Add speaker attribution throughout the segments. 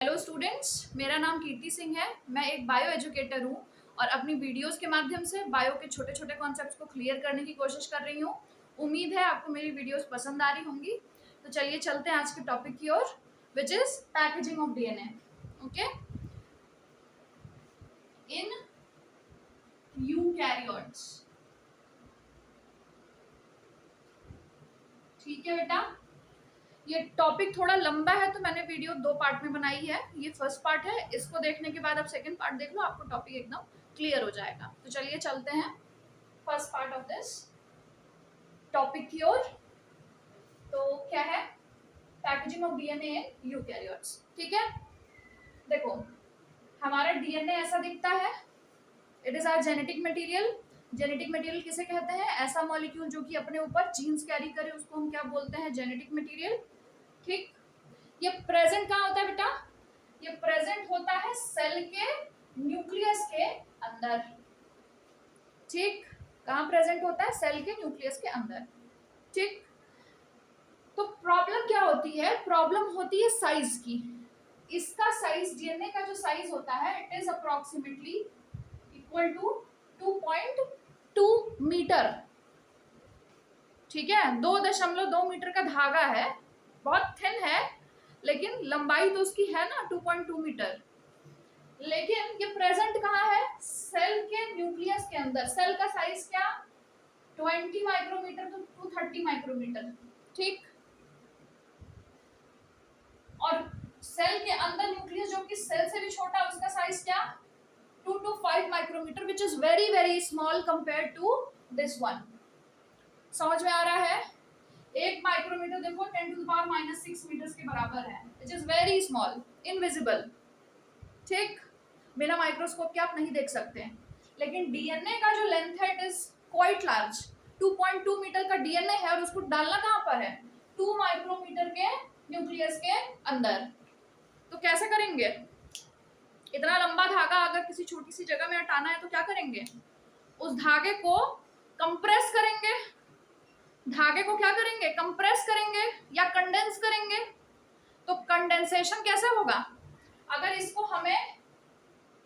Speaker 1: Hello students, मेरा नाम कीर्ति सिंह है। मैं एक बायो एजुकेटर हूँ और अपनी वीडियोस के माध्यम से बायो के छोटे छोटे कॉन्सेप्ट्स को क्लियर करने की कोशिश कर रही हूँ। उम्मीद है आपको मेरी वीडियोस पसंद आ रही होंगी। तो चलिए चलते हैं आज के टॉपिक की ओर, which is packaging of DNA. Okay, in eukaryotes. ठीक है बेटा, ये टॉपिक थोड़ा लंबा है तो मैंने वीडियो दो पार्ट में बनाई है। ये फर्स्ट पार्ट है, इसको देखने के बाद आप सेकंड पार्ट देख लो, आपको टॉपिक एकदम क्लियर हो जाएगा। तो चलिए चलते हैं first part of this topic की ओर। तो क्या है packaging of DNA in eukaryotes. ठीक है, देखो हमारा डीएनए ऐसा दिखता है। It is our genetic material. Genetic material किसे कहते हैं? ऐसा मॉलिक्यूल जो कि अपने ऊपर जीन्स कैरी करे, उसको हम क्या बोलते हैं? Genetic material. ठीक, ये प्रेजेंट कहाँ होता है बेटा? ये प्रेजेंट होता है सेल के न्यूक्लियस के अंदर। ठीक, कहाँ प्रेजेंट होता है? सेल के न्यूक्लियस के अंदर। ठीक, तो प्रॉब्लम क्या होती है? प्रॉब्लम होती है साइज की। इसका साइज, डीएनए का जो साइज होता है, it is approximately equal to 2.2 metre. ठीक है, 2.2 मीटर का धागा है, बहुत थिन है, लेकिन लंबाई तो उसकी है ना 2.2 मीटर। लेकिन ये प्रेजेंट कहाँ है? सेल के न्यूक्लियस के अंदर। सेल का साइज क्या? 20 माइक्रोमीटर टू 230 माइक्रोमीटर। ठीक, और सेल के अंदर न्यूक्लियस जो कि सेल से भी छोटा, उसका साइज क्या? 2 to 5 micrometre, which is very very small compare to this one. समझ में आ रहा है? 1 माइक्रोमीटर देखो 10 to the power -6 मीटर्स के बराबर है, विच इज वेरी स्मॉल, इनविजिबल। ठीक, बिना माइक्रोस्कोप के आप नहीं देख सकते हैं। लेकिन डीएनए का जो लेंथ है, it is quite large. 2.2 metre का डीएनए है और उसको डालना कहाँ पर है? 2 माइक्रोमीटर के न्यूक्लियस के अंदर। तो कैसे करेंगे? इतना लंबा धागा अगर किसी छोटी सी जगह में हटाना है तो क्या करेंगे? उस धागे को कंप्रेस करेंगे। धागे को क्या करेंगे? कंप्रेस करेंगे या कंडेंस करेंगे। तो कंडेंसेशन कैसे होगा? अगर इसको हमें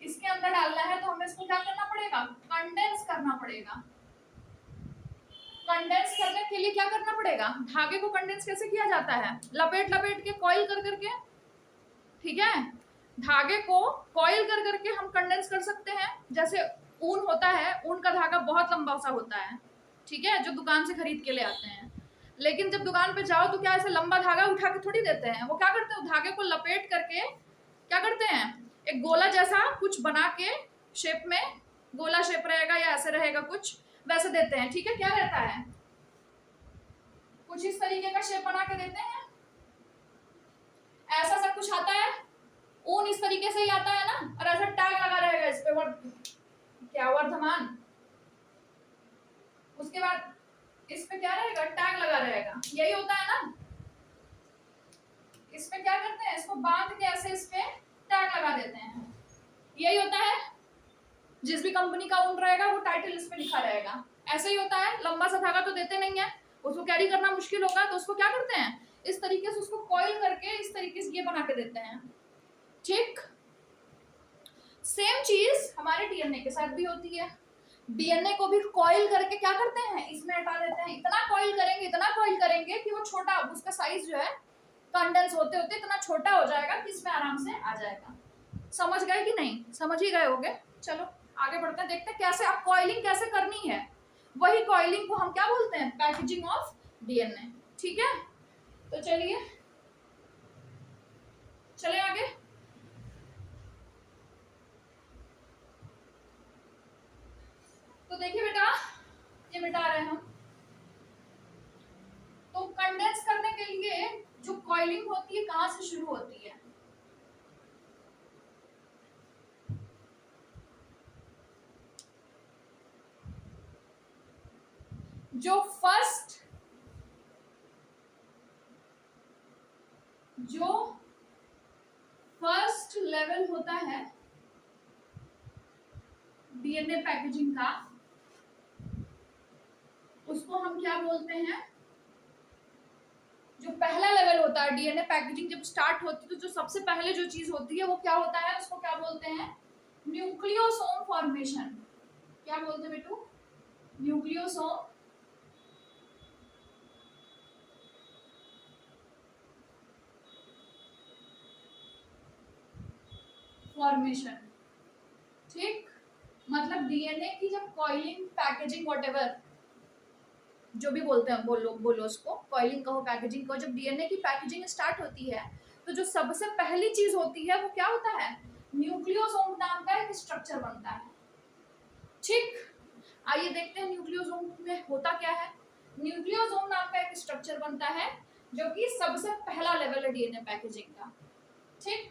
Speaker 1: इसके अंदर डालना है तो हमें इसको क्या करना पड़ेगा? कंडेंस करना पड़ेगा। कंडेंस करने के लिए क्या करना पड़ेगा? धागे को कंडेंस कैसे किया जाता है? लपेट लपेट के, कॉइल कर करके। ठीक है, धागे को कॉइल कर करके हम कंडेंस कर सकते हैं। जैसे ऊन होता है, ऊन का धागा बहुत लंबा सा होता है, ठीक है, जो दुकान से खरीद के ले आते हैं। लेकिन जब दुकान पे जाओ तो क्या ऐसे लंबा धागा उठा के थोड़ी देते हैं। वो क्या करते हैं? धागे को लपेट करके क्या करते हैं? एक गोला जैसा कुछ बना के, शेप में गोला शेप रहेगा या ऐसे रहेगा, कुछ वैसे देते हैं। ठीक है, क्या रहता है? कुछ इस तरीके का शेप बना के देते हैं। ऐसा सब कुछ आता है, ऊन इस तरीके से ही आता है ना, और ऐसा टैग लगा रहेगा इस पे, क्या वर्धमान। उसके बाद इस पे क्या रहेगा? टैग लगा रहेगा। यही होता है ना। इस पे क्या करते हैं? इसको बांध के ऐसे इस पे टैग लगा देते हैं। यही होता है। जिस भी कंपनी का ऊन रहेगा वो टाइटल इस पे लिखा रहेगा। ऐसे ही होता है। लंबा सा धागा तो देते नहीं है, उसको कैरी करना मुश्किल होगा, तो उसको क्या करते हैं? इस तरीके से उसको कॉइल करके इस तरीके से ये बना के देते हैं। ठीक, सेम चीज हमारे डीएनए के साथ भी होती है। डीएनए को भी कॉइल करके क्या करते हैं? इसमें हटा देते हैं। इतना कॉइल करेंगे, इतना कॉइल करेंगे कि वो छोटा, उसका साइज जो है कंडेंस होते होते इतना छोटा हो जाएगा कि इसमें आराम से आ जाएगा। समझ गए कि नहीं? समझ ही गए होंगे। चलो आगे बढ़ते हैं, देखते हैं कैसे आप कॉइलिंग कैसे करनी है। वही कॉइलिंग को हम क्या बोलते हैं? Packaging of DNA. ठीक है, तो चलिए चले आगे। तो देखिए बेटा, ये मिटा रहे हैं हम। तो कंडेंस करने के लिए जो कॉइलिंग होती है कहां से शुरू होती है? जो फर्स्ट लेवल होता है डीएनए पैकेजिंग का, उसको हम क्या बोलते हैं? जो पहला लेवल होता है डीएनए पैकेजिंग जब स्टार्ट होती है तो जो सबसे पहले जो चीज होती है वो क्या होता है, उसको क्या बोलते हैं, न्यूक्लियोसोम फॉर्मेशन। क्या बोलते हैं बेटू, न्यूक्लियोसोम फॉर्मेशन। ठीक, मतलब डीएनए की जब कॉइलिंग पैकेजिंग व्हाटएवर जो भी बोलते हैं बोलो बोलो उसको, कॉइलिंग कहो पैकेजिंग कहो, जब डीएनए की पैकेजिंग स्टार्ट होती है तो जो सबसे पहली चीज होती है वो क्या होता है, न्यूक्लियोसोम नाम का एक स्ट्रक्चर बनता है। ठीक, आइए देखते हैं न्यूक्लियोसोम में होता क्या है। न्यूक्लियोसोम नाम का एक स्ट्रक्चर बनता है जो कि सबसे पहला लेवल है डीएनए पैकेजिंग का। ठीक,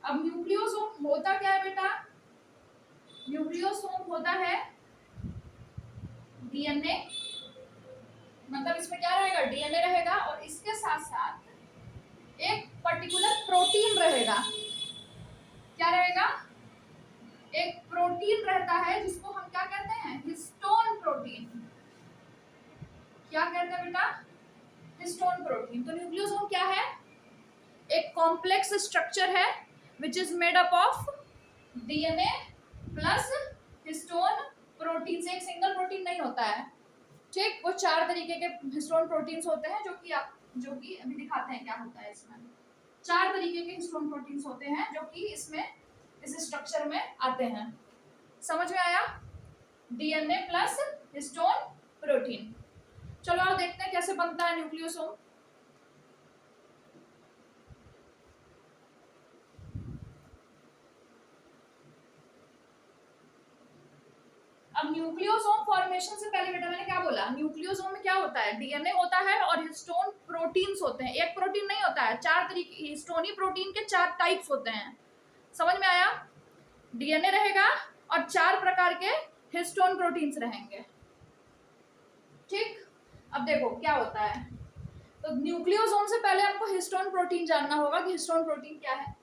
Speaker 1: अब न्यूक्लियोसोम होता क्या है बेटा, न्यूक्लियोसोम होता है डीएनए, मतलब इसमें क्या रहेगा, डीएनए रहेगा और इसके साथ साथ एक पर्टिकुलर प्रोटीन रहेगा। क्या रहेगा, एक प्रोटीन रहता है जिसको हम क्या कहते हैं, हिस्टोन प्रोटीन। क्या कहते हैं बेटा, हिस्टोन प्रोटीन। तो न्यूक्लियोसोम क्या है, एक कॉम्प्लेक्स स्ट्रक्चर है which is made up of DNA plus histone protein से। एक सिंगल प्रोटीन नहीं होता है। ठीक, वो 4 तरीके के हिस्टोन प्रोटीन्स होते हैं जो कि अभी दिखाते हैं क्या होता है इसमें। 4 तरीके के हिस्टोन प्रोटीन्स होते हैं जो कि इसमें इस स्ट्रक्चर में आते हैं। समझ में आया, डीएनए प्लस हिस्टोन प्रोटीन। चलो अब देखते हैं कैसे बनता है न्यूक्लियोसोम। अब न्यूक्लियोसोम फॉर्मेशन से पहले बेटा मैंने क्या बोला, न्यूक्लियोसोम में क्या होता है, डीएनए होता है और हिस्टोन प्रोटीन्स होते हैं। एक प्रोटीन नहीं होता है, 4 तरीके हिस्टोनी प्रोटीन के 4 टाइप्स होते हैं। समझ में आया, डीएनए रहेगा और 4 प्रकार के हिस्टोन प्रोटीन्स रहेंगे। ठीक, अब देखो क्या होता है, तो न्यूक्लियोसोम से पहले हमको हिस्टोन प्रोटीन जानना होगा कि हिस्टोन प्रोटीन क्या है।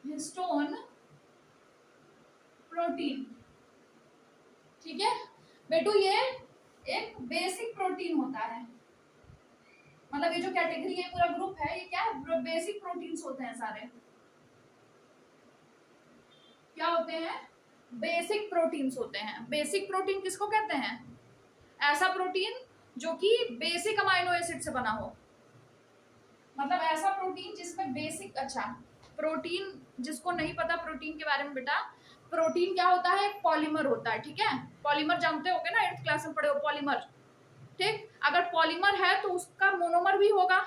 Speaker 1: हिस्टोन प्रोटीन, ठीक है बेटू, ये एक बेसिक प्रोटीन होता है। मतलब ये जो कैटेगरी है पूरा ग्रुप है ये क्या है, बेसिक प्रोटीन्स होते हैं सारे। क्या होते हैं, बेसिक प्रोटीन्स होते हैं। बेसिक प्रोटीन किसको कहते हैं, ऐसा प्रोटीन जो कि बेसिक अमाइनो एसिड से बना हो। मतलब ऐसा प्रोटीन जिसमें बेसिक, अच्छा प्रोटीन जिसको नहीं पता प्रोटीन के बारे में बेटा, प्रोटीन क्या होता है, एक पॉलीमर होता है। ठीक है, पॉलीमर जानते होगे ना, 8th क्लास में पढ़े हो पॉलीमर। ठीक, अगर पॉलीमर है तो उसका मोनोमर भी होगा।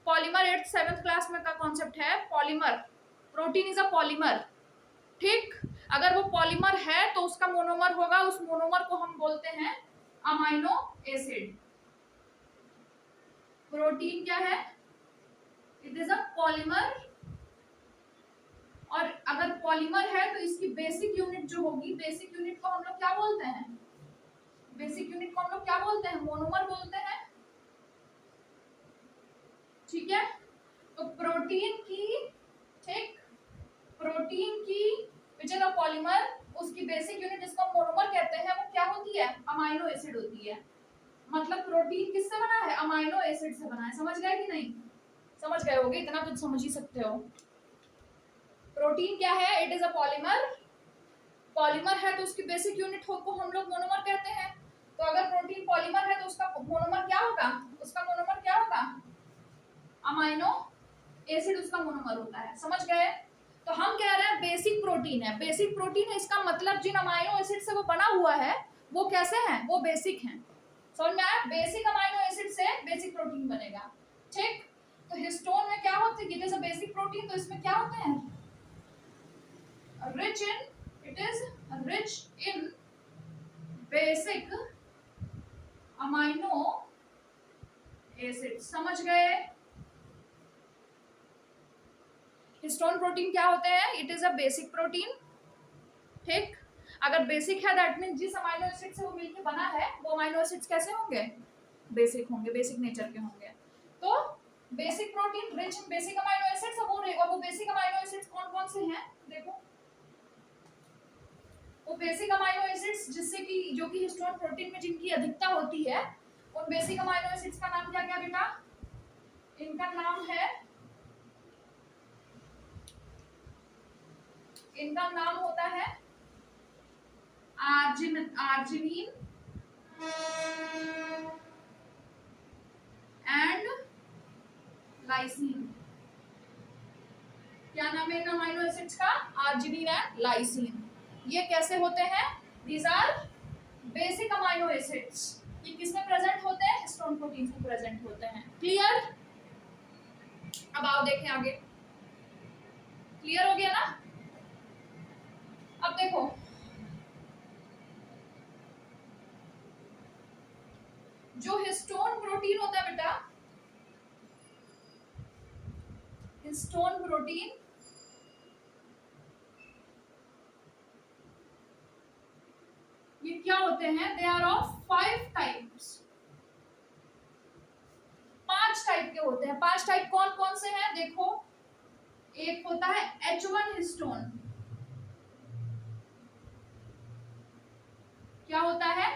Speaker 1: पॉलीमर 8th 7th क्लास में का कॉन्सेप्ट है polymer, protein is a polymer. ठीक, अगर वो पॉलीमर है तो उसका मोनोमर होगा, उस मोनोमर को हम बोलते हैं अमाइनो एसिड। प्रोटीन क्या है, इट इज अ पॉलीमर, और अगर पॉलीमर है तो इसकी बेसिक यूनिट जो होगी, बेसिक यूनिट को हम लोग क्या बोलते हैं, बेसिक यूनिट को हम लोग क्या बोलते हैं, मोनोमर बोलते हैं। ठीक है, तो प्रोटीन की, ठीक, प्रोटीन की विच इज अ पॉलीमर, उसकी बेसिक यूनिट जिसको हम मोनोमर कहते हैं वो क्या होती है, अमाइनो एसिड होती है। मतलब प्रोटीन किससे बना है, अमाइनो एसिड से बना है। समझ गए कि नहीं, समझ गए होगे, इतना तो समझ ही सकते हो। प्रोटीन क्या है, it is a polymer. Polymer है तो उसकी बेसिक यूनिट को हम लोग मोनोमर कहते हैं। तो अगर प्रोटीन पॉलीमर है तो उसका मोनोमर क्या होगा, उसका मोनोमर क्या होगा, अमाइनो एसिड उसका मोनोमर होता है। समझ गए, तो हम कह रहे हैं बेसिक प्रोटीन है। बेसिक प्रोटीन है इसका मतलब जिन अमाइनो एसिड से वो बना हुआ है वो कैसे हैं, वो बेसिक हैं। समझ में आया, बेसिक अमाइनो एसिड से बेसिक प्रोटीन बनेगा। ठीक, तो हिस्टोन में क्या होता है, it is a basic protein, तो इसमें क्या होते हैं, rich in, it is rich in basic amino acid. समझ गए, हिस्टोन प्रोटीन क्या होते हैं, it is a basic protein. ठीक, अगर बेसिक है दैट मीन जिस अमाइनो एसिड से वो मिलकर बना है वो अमाइनो एसिड्स कैसे होंगे, बेसिक होंगे, बेसिक नेचर के होंगे। तो basic protein rich in basic amino acids, वो बेसिक अमाइनो एसिड्स कौन कौन से हैं देखो, वो बेसिक अमाइनो एसिड्स जिससे कि जो कि हिस्टोन प्रोटीन में जिनकी अधिकता होती है, उन बेसिक अमाइनो एसिड्स का नाम क्या क्या बेटा? इनका नाम होता है आर्जिनिन एंड लाइसिन। क्या नाम है इन अमाइनो एसिड्स का? Arginine and lysine. ये कैसे होते हैं? These are basic amino acids. ये किसमें प्रेजेंट होते हैं? हिस्टोन प्रोटीन में प्रेजेंट होते हैं। क्लियर? अब आओ देखें आगे। क्लियर हो गया ना? अब देखो, जो हिस्टोन प्रोटीन होता है बेटा, हिस्टोन प्रोटीन ये क्या होते हैं? They are of 5 types. 5 type के होते हैं। 5 टाइप कौन कौन से हैं? देखो, एक होता है H1 हिस्टोन। क्या होता है?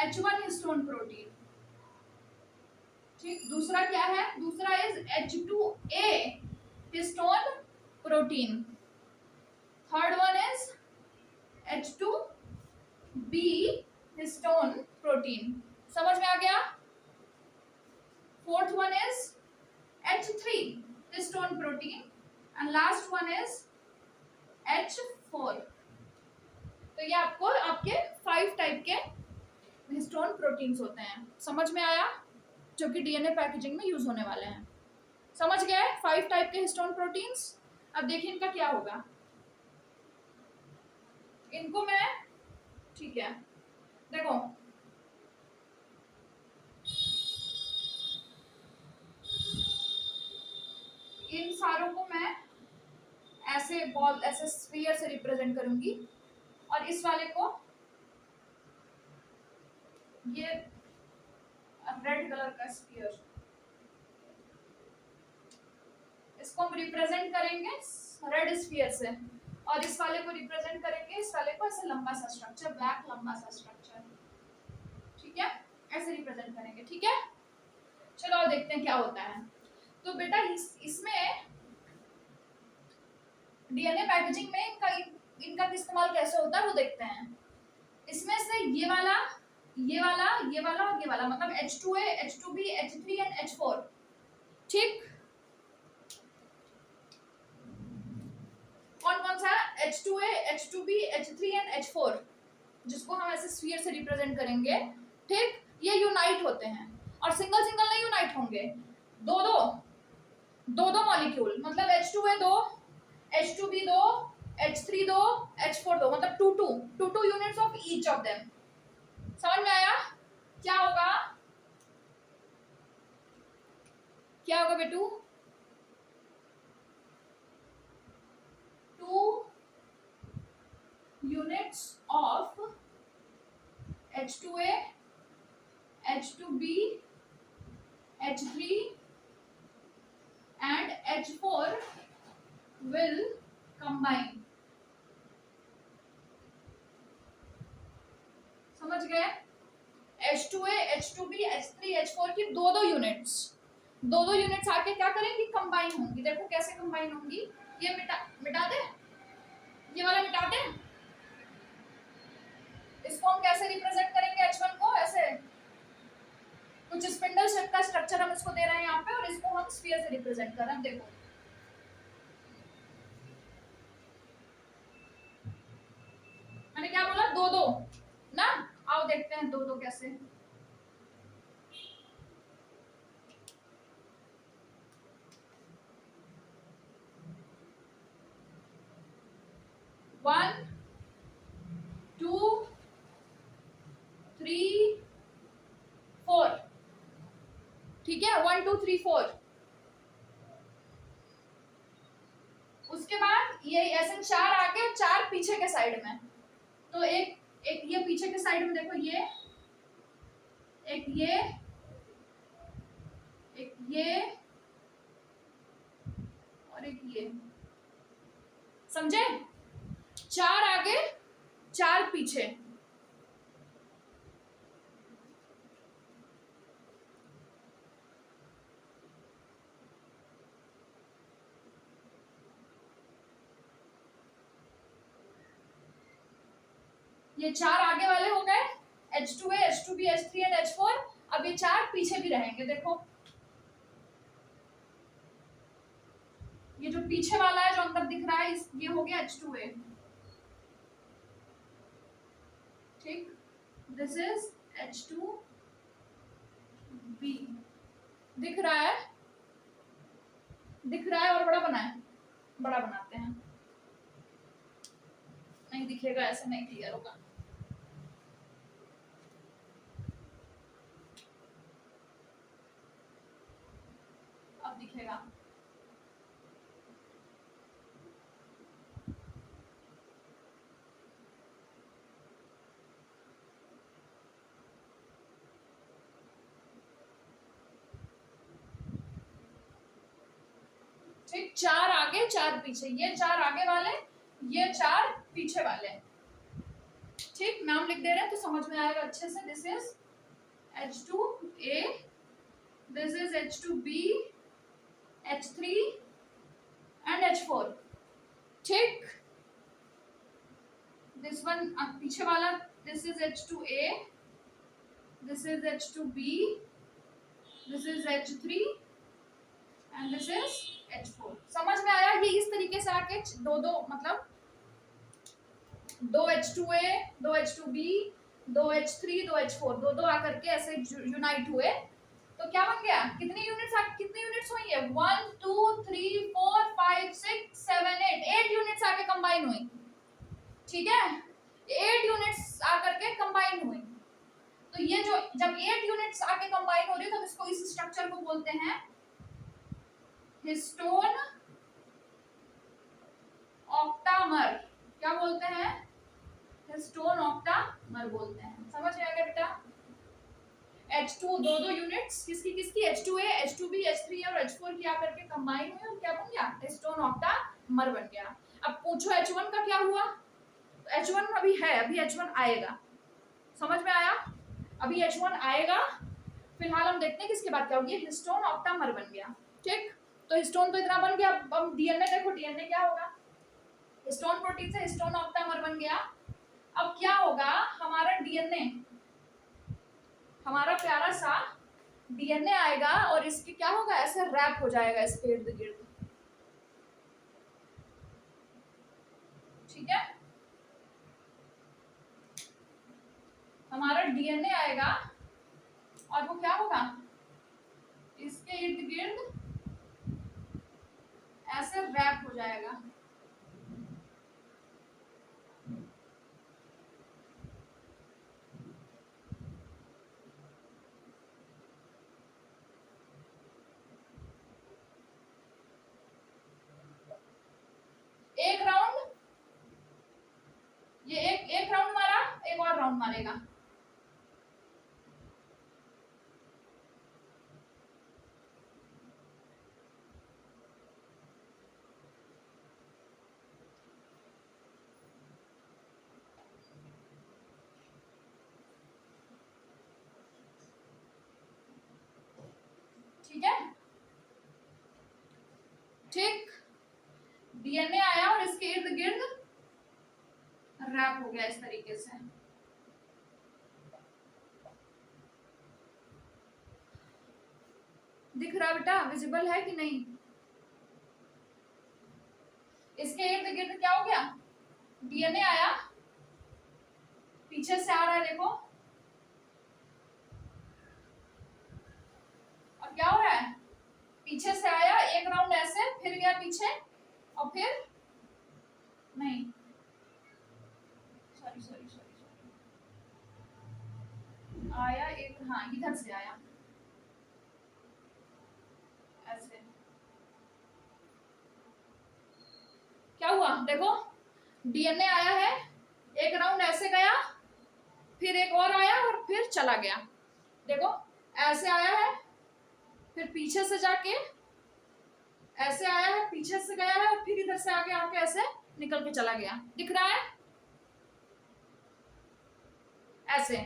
Speaker 1: H1 histone protein. ठीक। दूसरा क्या है? दूसरा is H2A histone protein. Third one is H2B histone protein. समझ में आ गया? Fourth one is H3 histone protein and last one is H4। तो ये आपको आपके 5 टाइप के हिस्टोन प्रोटीन्स होते हैं। समझ में आया? जो कि डीएनए पैकेजिंग में यूज होने वाले हैं। समझ गए? 5 टाइप के हिस्टोन प्रोटीन्स। अब देखिए इनका क्या होगा। इनको मैं, ठीक है, देखो, इन सारों को मैं ऐसे बॉल, ऐसे स्फीयर से रिप्रेजेंट करूंगी और इस वाले को ये रेड कलर का स्फीयर, इसको हम रिप्रेजेंट करेंगे रेड स्फीयर से, और इस वाले को रिप्रेजेंट करेंगे, इस वाले को ऐसे लंबा सा स्ट्रक्चर, ब्लैक लंबा सा स्ट्रक्चर। ठीक है, ऐसे रिप्रेजेंट करेंगे। ठीक है, चलो और देखते हैं क्या होता है। तो बेटा इसमें डीएनए पैकेजिंग में इनका इस्तेमाल कैसे होता है वो देखते हैं। इसमें से ये वाला, ये वाला, ये वाला और ये वाला, मतलब H2A, H2B, H3 and H4। ठीक, कौन कौन सा? H2A, H2B, H3 and H4, जिसको हम ऐसे स्फीयर से रिप्रेजेंट करेंगे। ठीक, ये यूनाइट होते हैं और सिंगल सिंगल नहीं यूनाइट होंगे, दो दो मॉलिक्यूल, मतलब H2A 2, H2B 2, H3 2, H4 2, मतलब two units of each of them. समझ में आया? क्या होगा? क्या होगा बेटू? 2 units of H2A, H2B, H3 and H4 will combine। समझ गए? H2A, H2B, H3, H4 की दो यूनिट्स आके क्या करेंगी? कंबाइन होंगी। देखो कैसे कंबाइन होंगी। ये मिटा दे, ये वाला मिटा दे। इसको हम कैसे रिप्रेजेंट करेंगे? H1 को ऐसे कुछ स्पिंडल शेप का स्ट्रक्चर हम इसको दे रहे हैं यहाँ पे, और इसको हम स्फीयर से रिप्रेजेंट कर रहे हैं। देखो मैंने क्या बोला? दो ना। आओ देखते हैं दो कैसे। One, two, three, four. ठीक है, 1 2 3 4। उसके बाद ये ऐसे 4 आगे और 4 पीछे के साइड में। तो एक ये पीछे के साइड में देखो, ये एक, ये और एक ये। समझे? 4 आगे 4 पीछे, ये 4 आगे वाले हो गए, H2A, H2B, H3 and H4। अब ये 4 पीछे भी रहेंगे। देखो ये जो पीछे वाला है जो अंदर दिख रहा है, ये हो गया H2A, ठीक। दिस इज H2B, दिख रहा है, दिख रहा है और बड़ा बना है, बड़ा बनाते हैं, नहीं दिखेगा, ऐसे नहीं क्लियर होगा। अब दिखेगा। ठीक, 4 आगे 4 पीछे, ये 4 आगे वाले, ये 4 पीछे वाले, ठीक। नाम लिख दे रहे हैं तो समझ में आएगा अच्छे से। This is H2A, this is H2B, H3 and H4, ठीक। दिस वन पीछे वाला, this is H2A, this is H2B, this is H3 and this is H4। समझ में आया? ये इस तरीके से आके दो दो, मतलब 2 H2A, 2 H2B, 2 H3, 2 H4, दो दो आकर के ऐसे यूनाइट हुए तो क्या बन गया? कितनी यूनिट्स हुई है? 1 2 3 4 5 6 7 8 यूनिट्स आके कंबाइन हुई, ठीक है। 8 यूनिट्स आकर के कंबाइन हुई। तो ये जो जब 8 यूनिट्स आके कंबाइन हो रही है तो इसको, इस स्ट्रक्चर को बोलते हैं हिस्टोन ऑक्टामर। क्या बोलते हैं? हिस्टोन ऑक्टामर बोलते हैं। समझ में आ गया बेटा? H2 दो दो यूनिट्स किसकी किसकी, H2A, H2B, H3 और H4 की आकर के कंबाइन हुई और क्या बन गया? हिस्टोन ऑक्टामर बन गया। अब पूछो H1 का क्या हुआ? H1 अभी है, अभी H1 आएगा। समझ में आया? अभी H1 आएगा। फिलहाल हम देखते हैं कि इसके बाद क्या होगी। हिस्टोन ऑक्टामर बन गया, ठीक। तो हिस्टोन तो इतना बन गया। अब डीएनए देखो, डीएनए क्या होगा? हिस्टोन प्रोटीन से हिस्टोन ऑक्टामर बन गया। अब क्या होगा? हमारा डीएनए, हमारा प्यारा सा डीएनए आएगा और इसके क्या होगा? ऐसे रैप हो जाएगा इसके इर्द गिर्द, ठीक है। हमारा डीएनए आएगा और वो क्या होगा? इसके इर्द गिर्द ऐसे रैप हो जाएगा। एक राउंड, ये एक राउंड मारा, एक और राउंड मारेगा। ठीक है, ठीक। डीएनए आया और इसके इर्द गिर्द रैप हो गया इस तरीके से। दिख रहा बेटा? विजिबल है कि नहीं? इसके इर्द गिर्द क्या हो गया? डीएनए आया, पीछे से आ रहा है देखो, और क्या हो रहा है? पीछे से आया, एक राउंड ऐसे, फिर गया पीछे और फिर नहीं, सॉरी सॉरी सॉरी, आया एक, हाँ इधर से आया ऐसे। क्या हुआ देखो? डीएनए आया है, एक राउंड ऐसे गया, फिर एक और आया और फिर चला गया। देखो ऐसे आया है, फिर पीछे से जाके ऐसे आया है, पीछे से गया है और फिर इधर से आगे आके ऐसे निकल के चला गया। दिख रहा है? ऐसे,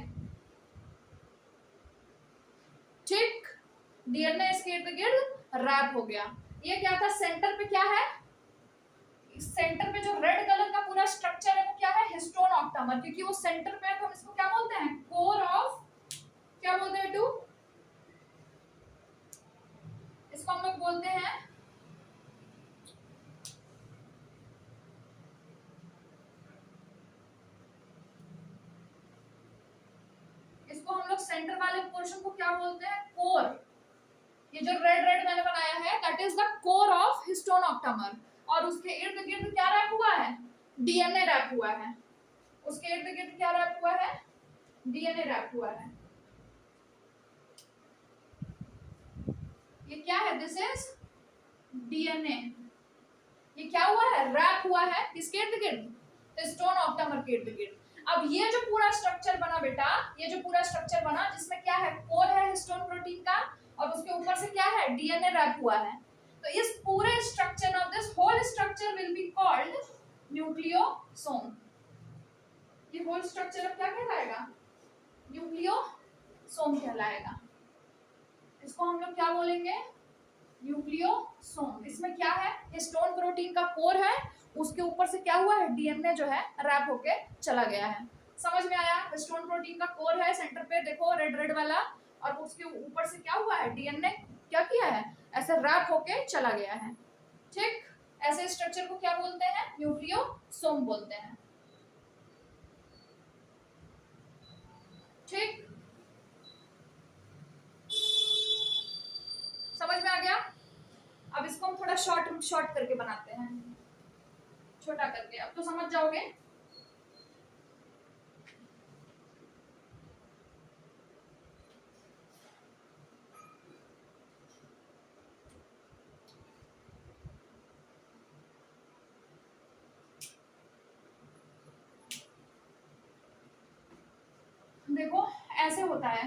Speaker 1: ठीक। डीएनए इसके इर्द गिर्द रैप हो गया। ये क्या था, सेंटर पे क्या है, सेंटर पे जो रेड कलर का पूरा स्ट्रक्चर है वो क्या है, हिस्टोन ऑक्टामर, क्योंकि वो सेंटर पे है तो हम इसको क्या बोलते हैं, कोर ऑफ, क्या बोलते हैं टू, इसको हम लोग बोलते हैं इसको हम लोग सेंटर वाले पोर्शन को क्या बोलते हैं, कोर। ये जो रेड रेड मैंने बनाया है that is the core of histone octamer, और उसके इर्द गिर्द क्या रैप हुआ है, डीएनए रैप हुआ है। उसके इर्द गिर्द क्या रैप हुआ है, डीएनए रैप हुआ है। ये क्या है, दिस इज डीएनए। ये क्या हुआ है, रैप हुआ है किसके इर्द गिर्द, हिस्टोन ऑक्टामर के इर्द गिर्द। अब ये जो पूरा स्ट्रक्चर बना बेटा, ये जो पूरा स्ट्रक्चर बना जिसमें क्या है, कोर है हिस्टोन प्रोटीन का, और उसके ऊपर से क्या है, डीएनए रैप हुआ है। तो इस पूरे structure of this whole structure will be called nucleosome. ये होल स्ट्रक्चर अब क्या कहलाएगा, न्यूक्लियोसोम कहलाएगा। इसको हम लोग क्या बोलेंगे, न्यूक्लियोसोम। इसमें क्या है, हिस्टोन प्रोटीन का कोर है, उसके ऊपर से क्या हुआ है, डीएनए जो है रैप होके चला गया है। समझ में आया, हिस्टोन प्रोटीन का कोर है सेंटर पे, देखो रेड रेड वाला, और उसके ऊपर से क्या हुआ है, डीएनए क्या किया है, ऐसे रैप होके चला गया है। ठीक, ऐसे स्ट्रक्चर को क्या बोलते हैं, न्यूक्लियोसोम बोलते हैं। ठीक, समझ में आ गया। अब इसको हम थोड़ा शॉर्ट शॉर्ट करके बनाते हैं, छोटा करके, अब तो समझ जाओगे। देखो ऐसे होता है,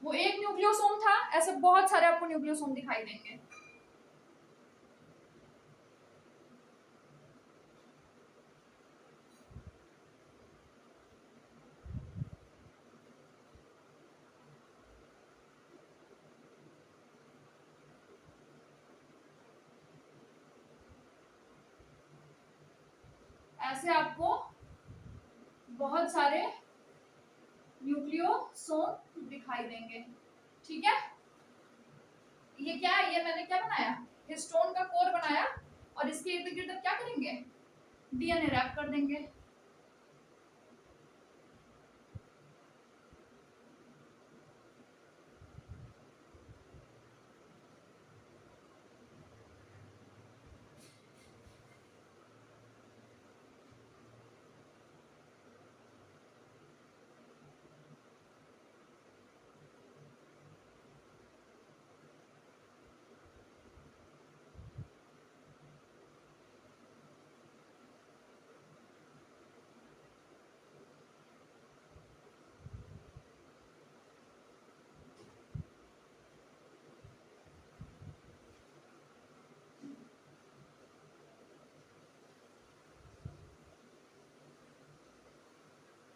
Speaker 1: वो एक न्यूक्लियोसोम था, ऐसे बहुत सारे आपको न्यूक्लियोसोम दिखाई देंगे। ऐसे आपको बहुत सारे न्यूक्लियोसोम दिखाई देंगे। ठीक है, ये क्या है, ये मैंने क्या बनाया, हिस्टोन का कोर बनाया, और इसके इर्द गिर्द क्या करेंगे, डीएनए रैप कर देंगे।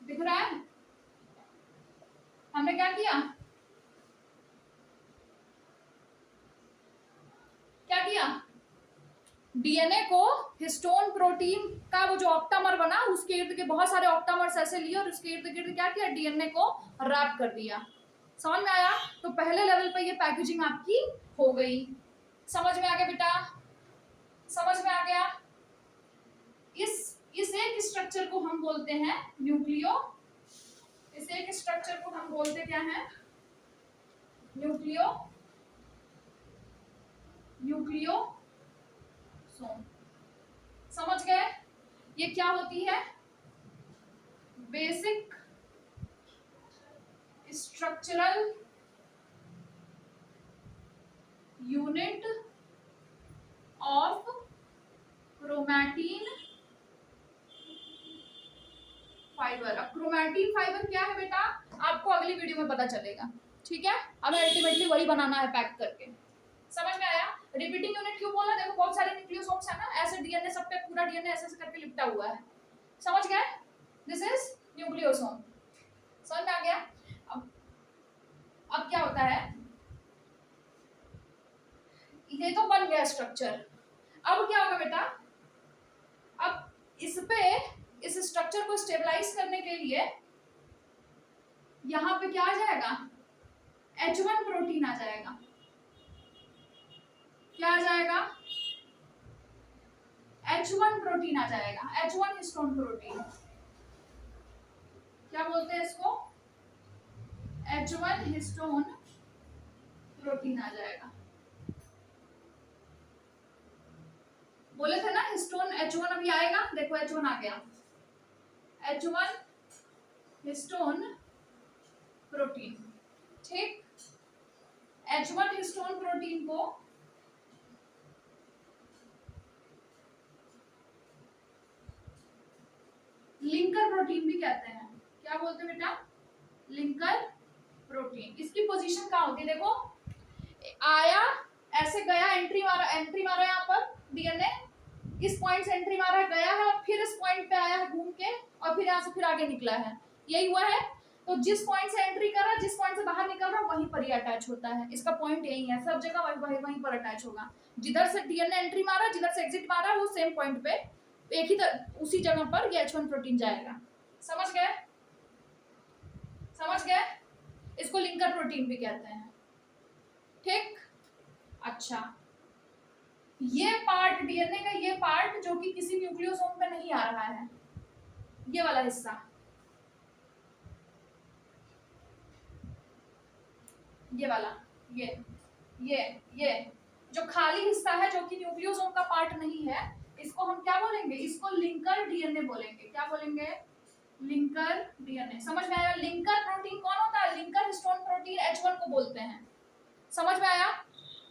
Speaker 1: दिख रहा है, हमने क्या किया, क्या किया, डीएनए को हिस्टोन प्रोटीन का वो जो ऑक्टामर बना उसके इर्द गिर्द बहुत सारे ऑक्टामर्स ऐसे लिए, और उसके इर्द गिर्द क्या किया, डीएनए को रैप कर दिया। समझ में आया, तो पहले लेवल पे ये पैकेजिंग आपकी हो गई। समझ में आ गया बेटा, समझ में आ गया। इस एक स्ट्रक्चर को हम बोलते हैं न्यूक्लियो, इस एक स्ट्रक्चर को हम बोलते क्या है, न्यूक्लियो, न्यूक्लियोसोम। समझ गए, ये क्या होती है, basic structural unit of chromatin fibre. अब क्रोमैटिन फाइबर क्या है बेटा, आपको अगली वीडियो में पता चलेगा। ठीक है, हमें अल्टीमेटली वही बनाना है पैक करके। समझ में आया, रिपीटिंग यूनिट क्यों बोला, देखो बहुत सारे न्यूक्लियोसोम्स है ना, ऐसे डीएनए सब पे पूरा डीएनए ऐसे करके लिपटा हुआ है। समझ गए, दिस इज न्यूक्लियोसोम। समझ में आ गया? अब क्या होता है, ये तो बन गया स्ट्रक्चर। अब क्या होगा बेटा, अब इस स्ट्रक्चर को स्टेबलाइज करने के लिए यहां पे क्या आ जाएगा, H1 प्रोटीन आ जाएगा। क्या आ जाएगा, H1 प्रोटीन आ जाएगा, H1 हिस्टोन प्रोटीन। क्या बोलते हैं इसको, H1 हिस्टोन प्रोटीन आ जाएगा। बोले थे ना हिस्टोन H1 अभी आएगा, देखो H1 आ गया, H1 हिस्टोन प्रोटीन। ठीक, H1 हिस्टोन प्रोटीन को लिंकर प्रोटीन भी कहते हैं। क्या बोलते हैं बेटा, लिंकर प्रोटीन। इसकी पोजीशन कहाँ होती है, देखो आया ऐसे गया, एंट्री मारा यहाँ पर डीएनए, इस पॉइंट से एंट्री मारा गया है और फिर इस पॉइंट पे आया है घूम के और फिर यहाँ से फिर आगे निकला है, यही हुआ है। तो जिस पॉइंट से एंट्री कर रहा है, जिस पॉइंट से बाहर निकल रहा है, वहीं पर ही अटैच होता है। इसका पॉइंट यही है, सब जगह वहीं पर अटैच होगा। जिधर से डीएनए एंट्री मारा, जिधर से एग्जिट मारा, वो सेम पॉइंट पे एक ही उसी जगह पर ये H1 प्रोटीन जाएगा। समझ गए, समझ गए? इसको लिंकर प्रोटीन भी कहते हैं। ठीक, अच्छा, ये पार्ट डीएनए का, ये पार्ट जो कि किसी न्यूक्लियोसोम पे नहीं आ रहा है, ये वाला हिस्सा, ये वाला, ये जो खाली हिस्सा है जो कि न्यूक्लियोसोम का पार्ट नहीं है, इसको हम क्या बोलेंगे, इसको लिंकर डीएनए बोलेंगे। क्या बोलेंगे, लिंकर डीएनए। समझ में आया? लिंकर प्रोटीन कौन होता है, लिंकर हिस्टोन प्रोटीन H1 को बोलते हैं। समझ में आया?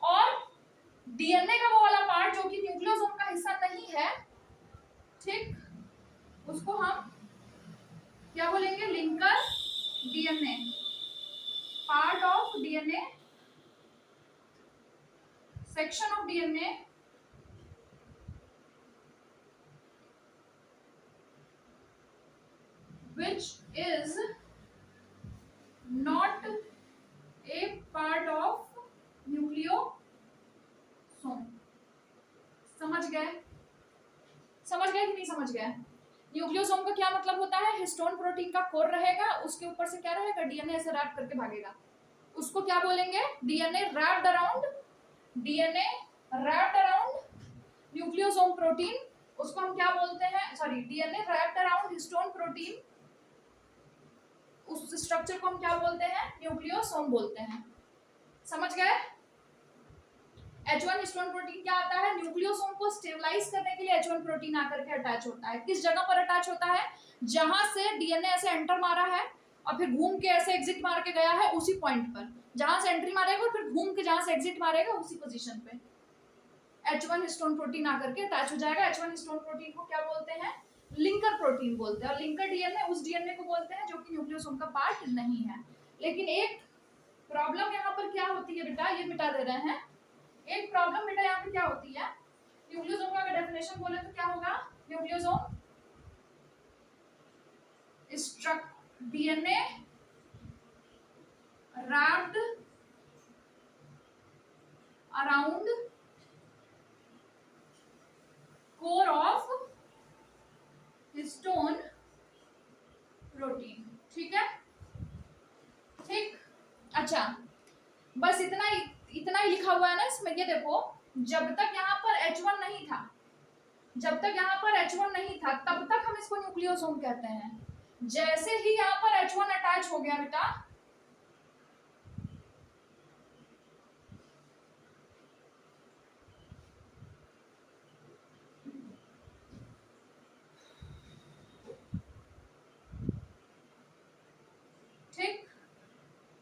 Speaker 1: और डीएनए का वो वाला पार्ट जो कि न्यूक्लियोसोम का हिस्सा नहीं है, ठीक, उसको हम क्या बोलेंगे, linker DNA, part of DNA, section of DNA which is not a part of nucleosome. समझ गए, समझ गए कि नहीं समझ गए? न्यूक्लियोसोम का क्या मतलब होता है, हिस्टोन प्रोटीन का कोर रहेगा, उसके ऊपर से क्या रहेगा, डीएनए ऐसे रैप करके भागेगा, उसको क्या बोलेंगे, DNA wrapped around, DNA wrapped around nucleosome protein, उसको हम क्या बोलते हैं, sorry, DNA wrapped around histone protein, उस स्ट्रक्चर को हम क्या बोलते हैं, न्यूक्लियोसोम बोलते हैं। समझ गए? H1 हिस्टोन प्रोटीन क्या आता है, न्यूक्लियोसोम को स्टेबलाइज करने के लिए H1 प्रोटीन आकर के अटैच होता है। किस जगह पर अटैच होता है, जहां से डीएनए ऐसे एंटर मारा है और फिर घूम के ऐसे एग्जिट मार के गया है, उसी पॉइंट पर, जहां से एंट्री मारेगा और फिर घूम के जहां से एग्जिट मारेगा, उसी पोजीशन पे H1 हिस्टोन प्रोटीन आकर के अटैच हो जाएगा। H1 हिस्टोन प्रोटीन को क्या बोलते हैं, लिंकर प्रोटीन बोलते हैं। और लिंकर डीएनए उस डीएनए को बोलते हैं जो कि न्यूक्लियोसोम का पार्ट नहीं है। लेकिन एक प्रॉब्लम यहाँ पर क्या होती है बेटा, ये मिटा दे रहे हैं, एक प्रॉब्लम बेटा यहाँ पे क्या होती है, न्यूक्लियोसोम का अगर डेफिनेशन बोले तो क्या होगा, nucleosome DNA wrapped around core of histone protein. ठीक है, ठीक, अच्छा, बस इतना ही लिखा हुआ है ना इसमें। ये देखो, जब तक यहाँ पर H1 नहीं था, जब तक यहाँ पर H1 नहीं था, तब तक हम इसको न्यूक्लियोसोम कहते हैं। जैसे ही यहाँ पर H1 अटैच हो गया बेटा, ठीक,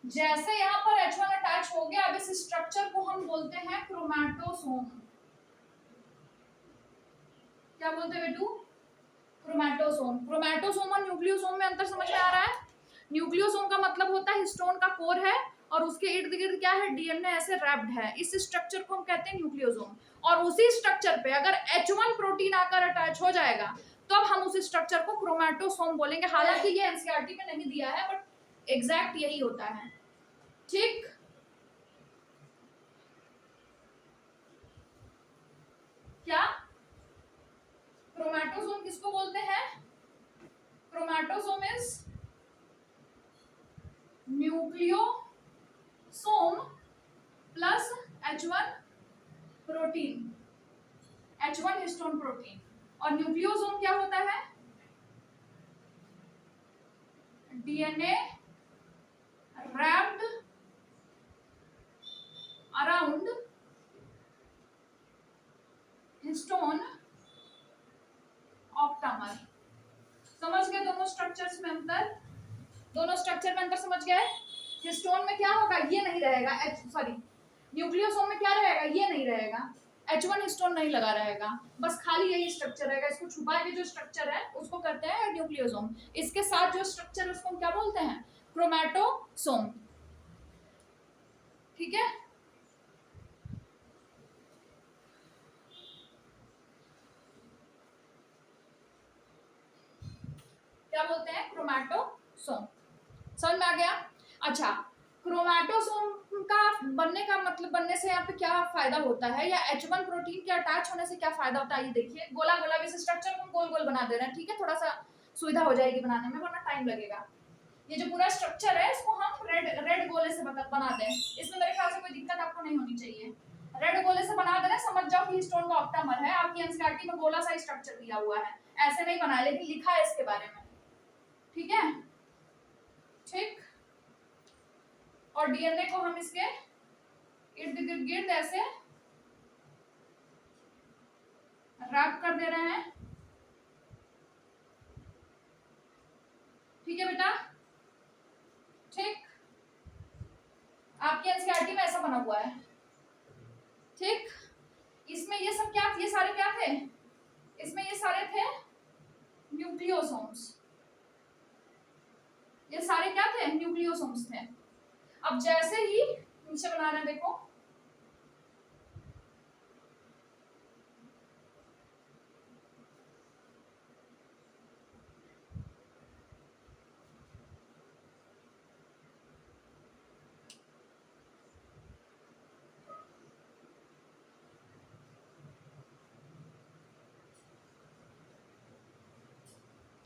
Speaker 1: जैसे यहाँ पर H1 अटैच हो गया, अब इस स्ट्रक्चर को हम बोलते हैं क्रोमैटोसोम। क्या बोलते हैं बेटू, क्रोमैटोसोम। क्रोमैटोसोम और न्यूक्लियोसोम में अंतर समझ में आ रहा है? न्यूक्लियोसोम का मतलब होता है हिस्टोन का कोर है और उसके इर्द गिर्द क्या है, डीएनए ऐसे रैप्ड है, इस स्ट्रक्चर को हम कहते हैं न्यूक्लियोसोम। और उसी स्ट्रक्चर पे अगर H1 प्रोटीन आकर अटैच हो जाएगा तो अब हम उस स्ट्रक्चर को क्रोमैटोसोम बोलेंगे। हालांकि ये एनसीईआरटी में नहीं दिया है, बट एग्जैक्ट यही होता है। ठीक, क्या क्रोमैटोसोम किसको बोलते हैं? Chromatosome is nucleosome plus H1 protein, H1 histone protein. और न्यूक्लियोसोम क्या होता है? DNA wrapped around histone octamer. समझ गए दोनों स्ट्रक्चर्स में अंतर? दोनों स्ट्रक्चर में अंतर समझ गए? हिस्टोन में क्या होगा, ये नहीं रहेगा, सॉरी न्यूक्लियोसोम में क्या रहेगा, ये नहीं रहेगा, H1 हिस्टोन नहीं लगा रहेगा, बस खाली यही स्ट्रक्चर रहेगा। इसको छुपा के जो स्ट्रक्चर है उसको कहते हैं न्यूक्लियोसोम। इसके साथ जो स्ट्रक्चर है उसको हम क्या बोलते हैं? क्रोमैटोसोम। ठीक है, क्या बोलते हैं? क्रोमैटोसोम। समझ में आ गया? अच्छा, क्रोमैटोसोम का बनने का मतलब, बनने से यहाँ पे क्या फायदा होता है, या H1 प्रोटीन के अटैच होने से क्या फायदा होता है, ये देखिए। गोला गोला इस स्ट्रक्चर को गोल गोल बना दे रहे हैं, ठीक है, थोड़ा सा सुविधा हो जाएगी बनाने में, वरना टाइम लगेगा। ये जो पूरा स्ट्रक्चर है इसको हम रेड गोले से बना दें, इसमें मेरे ख्याल से कोई दिक्कत आपको नहीं होनी चाहिए। रेड गोले से बना देना, समझ जाओ कि हिस्टोन का ऑक्टामर है। आपकी एनसीईआरटी में गोला सा स्ट्रक्चर दिया हुआ है, ऐसे नहीं बनाया, लेकिन लिखा है इसके बारे में। ठीक है, ठीक। और डीएनए को हम इसके इर्द गिर्द ऐसे रैप कर दे रहे हैं। ठीक है बेटा, ठीक। आपके एनसीईआरटी में ऐसा बना हुआ है। ठीक, इसमें ये सब क्या, ये सारे क्या थे? इसमें ये सारे थे न्यूक्लियोसोम्स। ये सारे क्या थे? न्यूक्लियोसोम्स थे। अब जैसे ही नीचे बना रहे हैं, देखो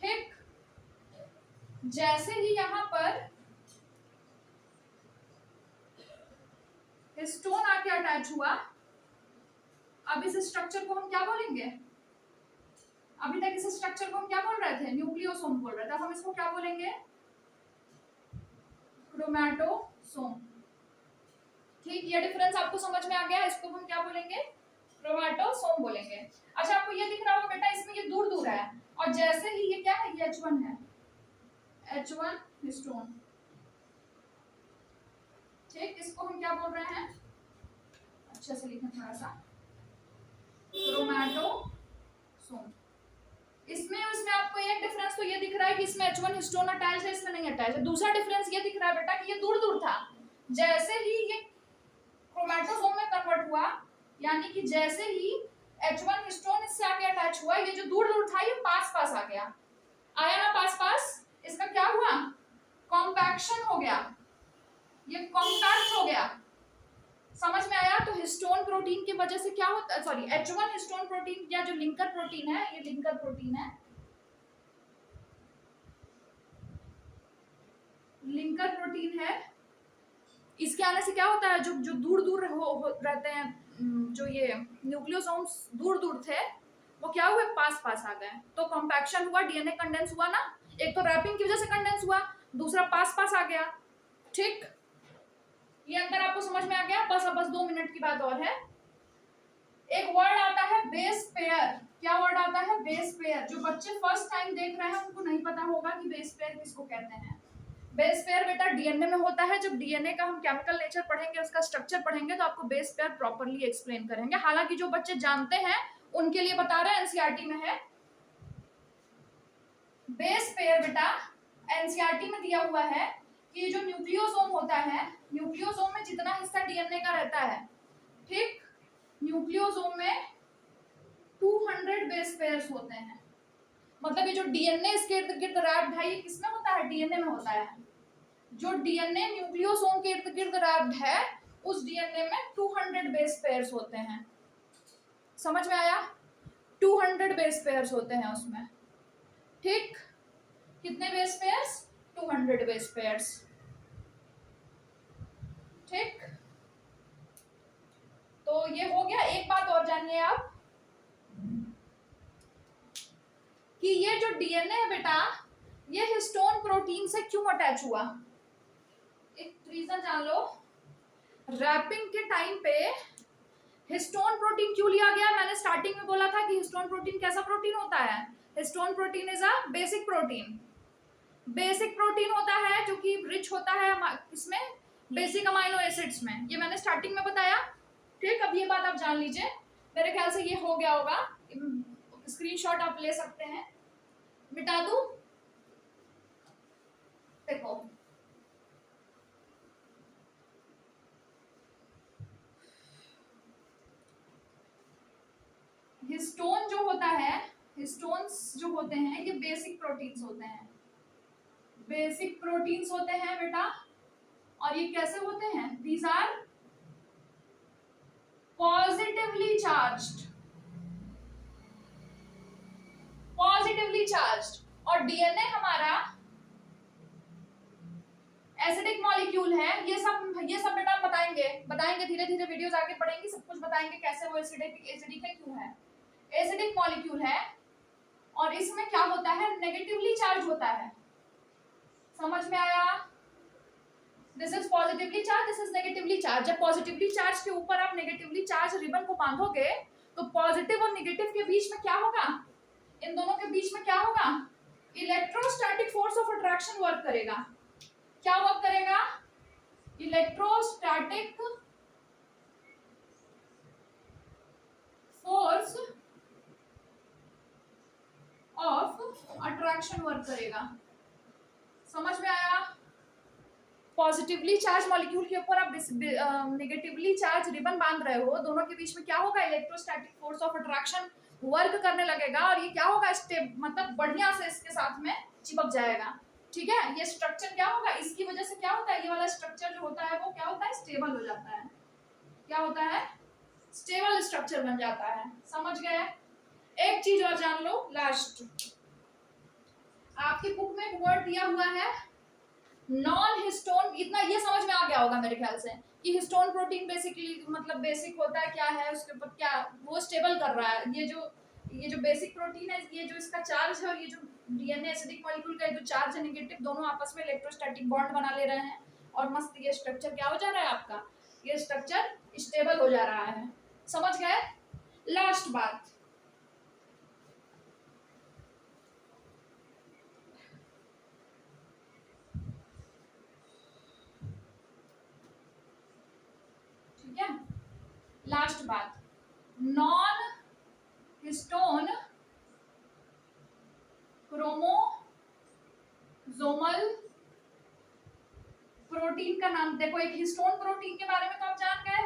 Speaker 1: ठीक, जैसे ही यहां पर हिस्टोन आके अटैच हुआ, अब इस स्ट्रक्चर को हम क्या बोलेंगे? अभी तक इस स्ट्रक्चर को हम क्या बोल रहे थे? न्यूक्लियोसोम बोल रहे थे। अब हम इसको क्या बोलेंगे? क्रोमैटोसोम। ठीक, ये डिफरेंस आपको समझ में आ गया? इसको हम क्या बोलेंगे? क्रोमैटोसोम बोलेंगे। अच्छा, आपको ये दिख रहा होगा बेटा, इसमें ये दूर दूर है, और जैसे ही ये क्या है, ये H1 है, H1 हिस्टोन। ठीक, इसको हम क्या बोल रहे हैं? अच्छे से लिखें थोड़ा सा, क्रोमैटोसोम। इसमें उसमें आपको एक डिफरेंस तो ये दिख रहा है कि इसमें H1 हिस्टोन अटैच है, इसमें नहीं अटैच है। दूसरा डिफरेंस ये दिख रहा है बेटा कि ये दूर दूर था, जैसे ही ये क्रोमैटोसोम में कन्वर्ट हुआ, यानी कि जैसे ही H1 हिस्टोन इससे आके अटैच हुआ, ये जो दूर दूर था ये पास पास आ गया। आया ना पास पास? इसका क्या हुआ? कॉम्पैक्शन हो गया, ये कॉम्पैक्ट हो गया। समझ में आया? तो हिस्टोन प्रोटीन की वजह से क्या होता है, सॉरी H1 हिस्टोन प्रोटीन या जो लिंकर प्रोटीन है, ये लिंकर प्रोटीन है, लिंकर प्रोटीन है। इसके आने से क्या होता है, जो जो दूर दूर रहते हैं, जो ये न्यूक्लियोसोम्स दूर दूर थे, वो क्या हुए? पास पास आ गए। तो कॉम्पैक्शन हुआ, डीएनए कंडेंस हुआ ना। एक तो रैपिंग की वजह से कंडेंस हुआ, दूसरा पास पास आ गया। ठीक, ये अंतर आपको समझ में आ गया? बस अब बस 2 मिनट की बात और है। एक वर्ड आता है बेस पेयर। क्या वर्ड आता है? Base pair. जो बच्चे फर्स्ट टाइम देख रहे हैं उनको नहीं पता होगा कि बेस पेयर किसको कहते हैं। बेस पेयर बेटा डीएनए में होता है। जब डीएनए का हम केमिकल नेचर पढ़ेंगे, उसका स्ट्रक्चर पढ़ेंगे, तो आपको बेस पेयर प्रॉपर्ली एक्सप्लेन करेंगे। हालांकि जो बच्चे जानते हैं उनके लिए बता रहे हैं, एनसीईआरटी में है बेस पेयर बेटा। एनसीईआरटी में दिया हुआ है कि जो न्यूक्लियोसोम होता है, न्यूक्लियोसोम में जितना हिस्सा डीएनए का रहता है, ठीक, न्यूक्लियोसोम में 200 बेस पेयर्स होते हैं। मतलब ये जो डीएनए इसके इर्द गिर्द रैप्ड है, ये किसमें होता है? डीएनए में होता है। जो डीएनए न्यूक्लियोसोम के इर्द गिर्द रैप्ड है, उस डीएनए में 200 बेस पेयर्स होते हैं। समझ में आया? 200 बेस पेयर्स होते हैं उसमें। ठीक, कितने बेस पेयर्स? 200 base pairs. ठीक, तो ये हो गया। एक बात और जानिए आप कि ये जो डीएनए है बेटा, ये हिस्टोन प्रोटीन से क्यों अटैच हुआ? एक रीजन जान लो। रैपिंग के टाइम पे हिस्टोन प्रोटीन क्यों लिया गया? मैंने स्टार्टिंग में बोला था कि हिस्टोन प्रोटीन कैसा प्रोटीन होता है? Histone protein is a basic protein. Basic protein होता है जो कि रिच होता है इसमें बेसिक अमाइनो एसिड्स में। ये मैंने स्टार्टिंग में बताया। ठीक, अब ये बात आप जान लीजिए। मेरे ख्याल से ये हो गया होगा। स्क्रीनशॉट आप ले सकते हैं। मिटा दूं? देखो, हिस्टोन जो होता है, हिस्टोन्स जो होते हैं ये बेसिक प्रोटीन्स होते हैं। बेसिक प्रोटीन्स होते हैं बेटा। और ये कैसे होते हैं? These are positively charged. Positively charged. और डीएनए हमारा एसिडिक मॉलिक्यूल है। ये सब बेटा हम बताएंगे धीरे धीरे, वीडियोस आगे पढ़ेंगे, सब कुछ बताएंगे कैसे वो एसिडिक है, क्यों है। एसिडिक मॉलिक्यूल है और इसमें क्या होता है? नेगेटिवली चार्ज होता है। समझ में आया? This is positively charge, this is negatively charge. जब पॉजिटिवली चार्ज के ऊपर आप नेगेटिवली चार्ज रिबन को बांधोगे तो पॉजिटिव और नेगेटिव के बीच में क्या होगा? इन दोनों के बीच में क्या होगा? Electrostatic force of attraction work करेगा। क्या वर्क करेगा? Electrostatic force of attraction work करेगा। समझ में आया? पॉजिटिवली चार्ज मॉलिक्यूल के ऊपर आप नेगेटिवली चार्ज रिबन बांध रहे हो, दोनों के बीच में क्या होगा? Electrostatic force of attraction work करने लगेगा और ये क्या होगा? मतलब बढ़िया से इसके साथ में चिपक जाएगा। ठीक है, ये स्ट्रक्चर क्या होगा? इसकी वजह से क्या होता है? ये वाला स्ट्रक्चर जो होता है वो क्या होता है? स्टेबल हो जाता है। क्या होता है? स्टेबल स्ट्रक्चर बन जाता है। समझ गए? एक चीज और जान लो लास्ट, आपकी बुक में एक वर्ड दिया हुआ है नॉन हिस्टोन। इतना ये समझ में आ गया होगा मेरे ख्याल से कि हिस्टोन प्रोटीन बेसिकली मतलब बेसिक होता है, क्या है उसके ऊपर, क्या वो स्टेबल कर रहा है। ये जो बेसिक प्रोटीन है, ये जो इसका चार्ज है और ये जो डीएनए एसिडिक मॉलिक्यूल का जो चार्ज है नेगेटिव, दोनों आपस में इलेक्ट्रोस्टैटिक बॉन्ड बना ले रहे हैं और मस्त ये स्ट्रक्चर क्या हो जा रहा है आपका? ये स्ट्रक्चर स्टेबल हो जा रहा है। समझ गए? लास्ट बात, ठीक है, लास्ट बात, नॉन हिस्टोन क्रोमोसोमल प्रोटीन का नाम देखो। एक हिस्टोन प्रोटीन के बारे में तो आप जान गए।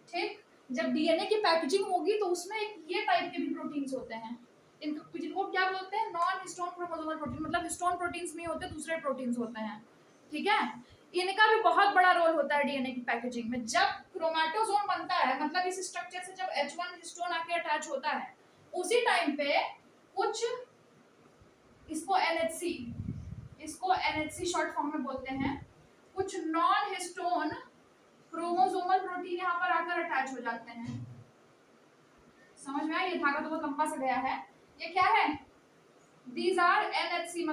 Speaker 1: ठीक, जब डीएनए की पैकेजिंग होगी तो उसमें एक ये टाइप के भी प्रोटीन्स होते हैं, जिनको क्या बोलते हैं? Non histone chromosomal protein. मतलब हिस्टोन प्रोटीन्स नहीं होते, दूसरे प्रोटीन्स होते हैं। ठीक है, इनका भी बहुत बड़ा रोल होता है डीएनए की पैकेजिंग में। जब क्रोमैटोसोम बनता है, मतलब इस स्ट्रक्चर से जब H1 हिस्टोन आके अटैच होता है, उसी टाइम पे कुछ इसको NHC शॉर्ट फॉर्म में बोलते हैं, कुछ नॉन हिस्टोन क्रोमोसोमल प्रोटीन यहाँ पर आकर अटैच हो जाते हैं। समझ में आया? ये धागा तो बहुत लंबा सा गया है। ये क्या है? दीज आर NHC,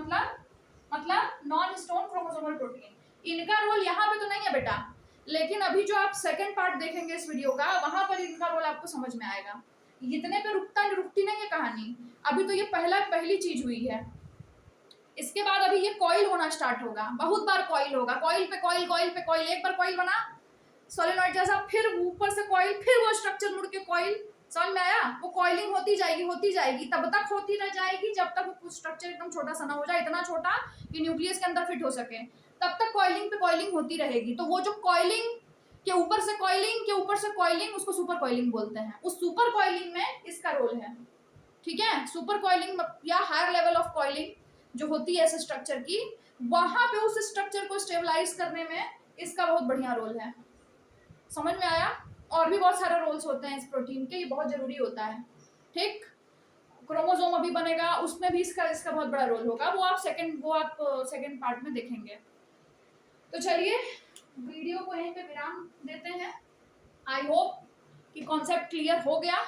Speaker 1: मतलब नॉन हिस्टोन क्रोमोसोमल प्रोटीन। इनका रोल यहाँ पे तो नहीं है बेटा, लेकिन अभी जो आप सेकंड पार्ट देखेंगे इस वीडियो का, वहां पर इनका रोल आपको समझ में आएगा। इतने पे रुकती नहीं है कहानी। अभी तो ये पहली चीज हुई है। इसके बाद अभी ये कॉइल होना स्टार्ट होगा, बहुत बार कॉइल होगा, कॉइल पे कॉइल, कॉइल पे कॉइल। एक बार कॉइल बना सोलेनॉइड जैसा, फिर ऊपर से कॉइल, फिर वो स्ट्रक्चर मुड़ के कॉइल। समझ में आया? वो कॉइलिंग होती जाएगी, तब तक होती रह जाएगी जब तक वो स्ट्रक्चर एकदम छोटा सा ना हो जाए, इतना छोटा कि न्यूक्लियस के अंदर फिट हो सके। तब तक कॉइलिंग पे कॉइलिंग होती रहेगी। तो वो जो कॉइलिंग के ऊपर से कॉइलिंग उसको सुपर कॉइलिंग बोलते हैं। उस सुपर कॉइलिंग में इसका रोल है। ठीक है। सुपर कॉइलिंग या हायर लेवल ऑफ कॉइलिंग जो होती है इस स्ट्रक्चर की, वहां पे उस स्ट्रक्चर को स्टेबलाइज करने में इसका बहुत बढ़िया रोल है। समझ में आया? और भी बहुत सारे रोल्स होते हैं इस प्रोटीन के, ये बहुत जरूरी होता है। ठीक, क्रोमोसोम अभी बनेगा, उसमें भी इसका बहुत बड़ा रोल होगा, वो आप सेकंड पार्ट में देखेंगे। तो चलिए वीडियो को यहीं पे विराम देते हैं। आई होप कि कॉन्सेप्ट क्लियर हो गया,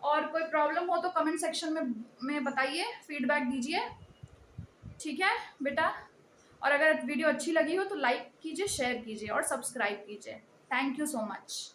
Speaker 1: और कोई प्रॉब्लम हो तो कमेंट सेक्शन में बताइए, फीडबैक दीजिए। ठीक है बेटा, और अगर वीडियो अच्छी लगी हो तो लाइक कीजिए, शेयर कीजिए और सब्सक्राइब कीजिए। Thank you so much.